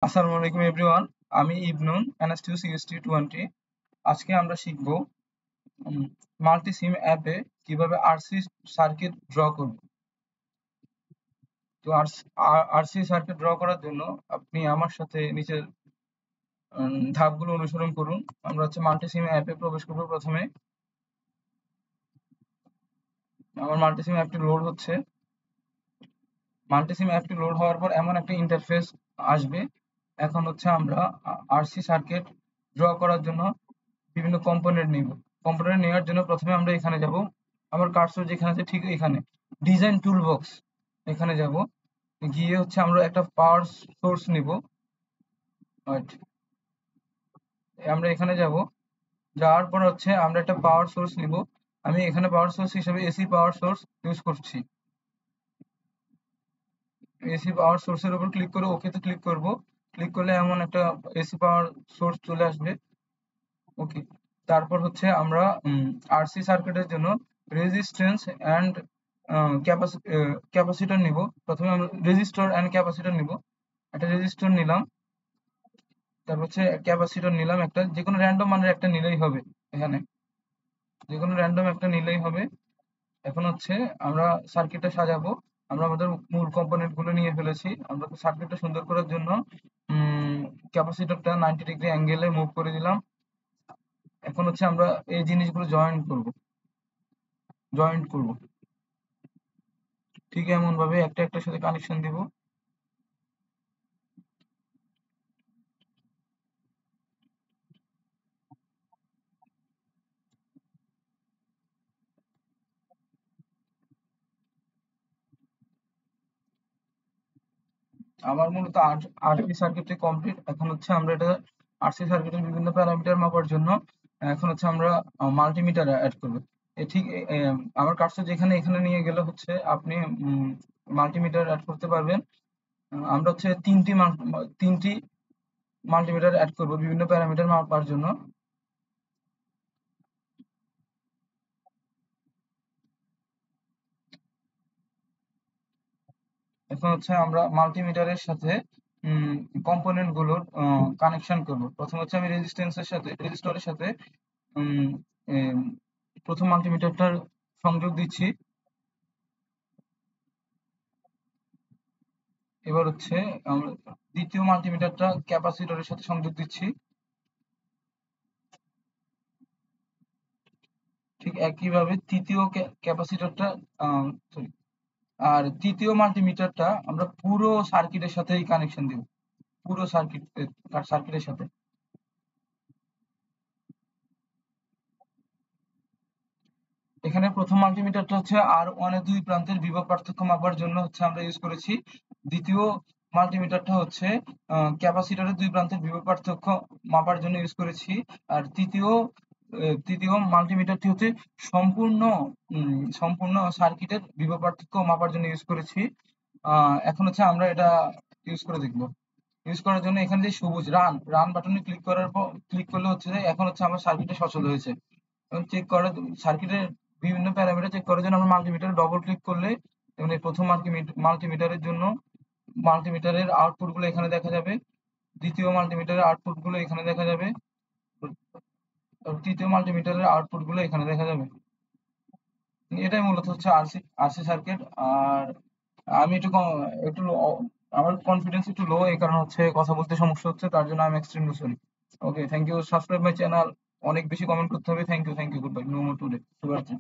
আসসালামু আলাইকুম এভরিওয়ান। আমি ইবনুন NS2 CST20। আজকে আমরা শিখব মাল্টি সিম অ্যাপে কিভাবে আরসি সার্কিট ড্র করব। তো আরসি সার্কিট ড্র করার জন্য আপনি আমার সাথে নিচের ধাপগুলো অনুসরণ করুন। আমরা মাল্টি সিম অ্যাপে প্রবেশ করব। প্রথমে আমার মাল্টি সিম অ্যাপটি লোড হচ্ছে। মাল্টি সিম অ্যাপটি লোড হওয়ার পর এমন একটা ইন্টারফেস আসবে। এখন আমরা আরসি সার্কিট ড্র করার জন্য বিভিন্ন কম্পোনেন্ট নিব। কম্পোনেন্ট নেওয়ার জন্য প্রথমে আমরা এখানে যাব। আমার কার্সর যেখানে আছে ঠিক এখানে ডিজাইন টুল বক্স, এখানে যাব। গিয়ে আমরা একটা পাওয়ার সোর্স নিব। আমরা এখানে যাব। যাওয়ার পর আমরা একটা পাওয়ার সোর্স নিব। আমি এখানে পাওয়ার সোর্স হিসেবে এসি পাওয়ার সোর্স ইউজ করছি। এসি পাওয়ার সোর্সের উপর ক্লিক করে ওকে তে ক্লিক করব। ক্লিক করলে এমন একটা এসি পাওয়ার সোর্স চলে আসবে। ওকে, তারপর আমরা আরসি সার্কিটের জন্য রেজিস্ট্যান্স এন্ড ক্যাপাসিটর নিব। প্রথমে আমরা রেজিস্টর এন্ড ক্যাপাসিটর নিব। একটা রেজিস্টর নিলাম, তারপর ক্যাপাসিটর নিলাম। একটা যে কোনো র্যান্ডম মানের একটা নিলেই হবে। এখানে যে কোনো র্যান্ডম একটা নিলেই হবে। এখন আমরা সার্কিটটা সাজাবো। আমরা আমাদের মূল কম্পোনেন্ট গুলো নিয়ে ফেলেছি। আমরা সার্কিটটা সুন্দর করার জন্য ক্যাপাসিটরটা 90 ডিগ্রি অ্যাঙ্গেলে মুভ করে দিলাম। এখন আমরা এই জিনিসগুলো জয়েন্ট করব। ঠিক এমন ভাবে একটা একটার সাথে কানেকশন দিব। আমার মূলত আরসি সার্কিটটি কমপ্লিট। এখন আমরা এটা আরসি সার্কিটের বিভিন্ন প্যারামিটার মাপার জন্য এখন আমরা মাল্টিমিটার অ্যাড করব। ঠিক আমার কার্সর যেখানে এখানে নিয়ে গেলে আপনি মাল্টিমিটার অ্যাড করতে পারবেন। আমরা তিনটি মাল্টিমিটার অ্যাড করব বিভিন্ন প্যারামিটার মাপার জন্য। এখন আমরা মাল্টিমিটারের সাথে কম্পোনেন্ট গুলোর কানেকশন করব। প্রথম আমি রেজিস্টরের সাথে প্রথম মাল্টিমিটারটার সংযোগ দিচ্ছি। এবার আমরা দ্বিতীয় মাল্টিমিটারটা ক্যাপাসিটরের সাথে সংযোগ দিচ্ছি। ঠিক একইভাবে তৃতীয় ক্যাপাসিটরটা সরি আর তৃতীয় মাল্টিমিটারটা আমরা পুরো সার্কিটের সাথেই কানেকশন দিব। পুরো সার্কিটের সাথে। এখানে প্রথম মাল্টিমিটারটা R1 এর দুই প্রান্তের বিভব পার্থক্য মাপার জন্য আমরা ইউজ করেছি। দ্বিতীয় মাল্টিমিটারটা ক্যাপাসিটরের দুই প্রান্তের বিভব পার্থক্য মাপার জন্য ইউজ করেছি। আর তৃতীয় মাল্টিমিটারটি সম্পূর্ণ সার্কিটের বিভব পার্থক্য মাপার জন্য ইউজ করেছি। এখন আমরা এটা ইউজ করে দেখব। ইউজ করার জন্য এখানে যে সবুজ রান বাটনে ক্লিক করলে এখন আমার সার্কিটটা সচল হয়েছে। এবং চেক করার সার্কিটের বিভিন্ন প্যারামিটার চেক করার জন্য আমরা মাল্টিমিটারে ডবল ক্লিক করলে যেমন এই প্রথম মাল্টিমিটারের জন্য মাল্টিমিটারের আউটপুট গুলো এখানে দেখা যাবে। দ্বিতীয় মাল্টিমিটারের আউটপুট গুলো এখানে দেখা যাবে। তৃতীয় মাল্টিমিটারের আউটপুট গুলো এখানে দেখা যাবে। এটাই মূলত আরসি সার্কিট। আর আমি একটু আমার কনফিডেন্স একটু লো, এই কারণে কথা বলতে সমস্যা হচ্ছে, তার জন্য আমি extremely sorry. Okay, thank you. Subscribe my channel. অনেক বেশি কমেন্ট করতে হবে। Thank you, goodbye. No more today. শুভরাত্রি।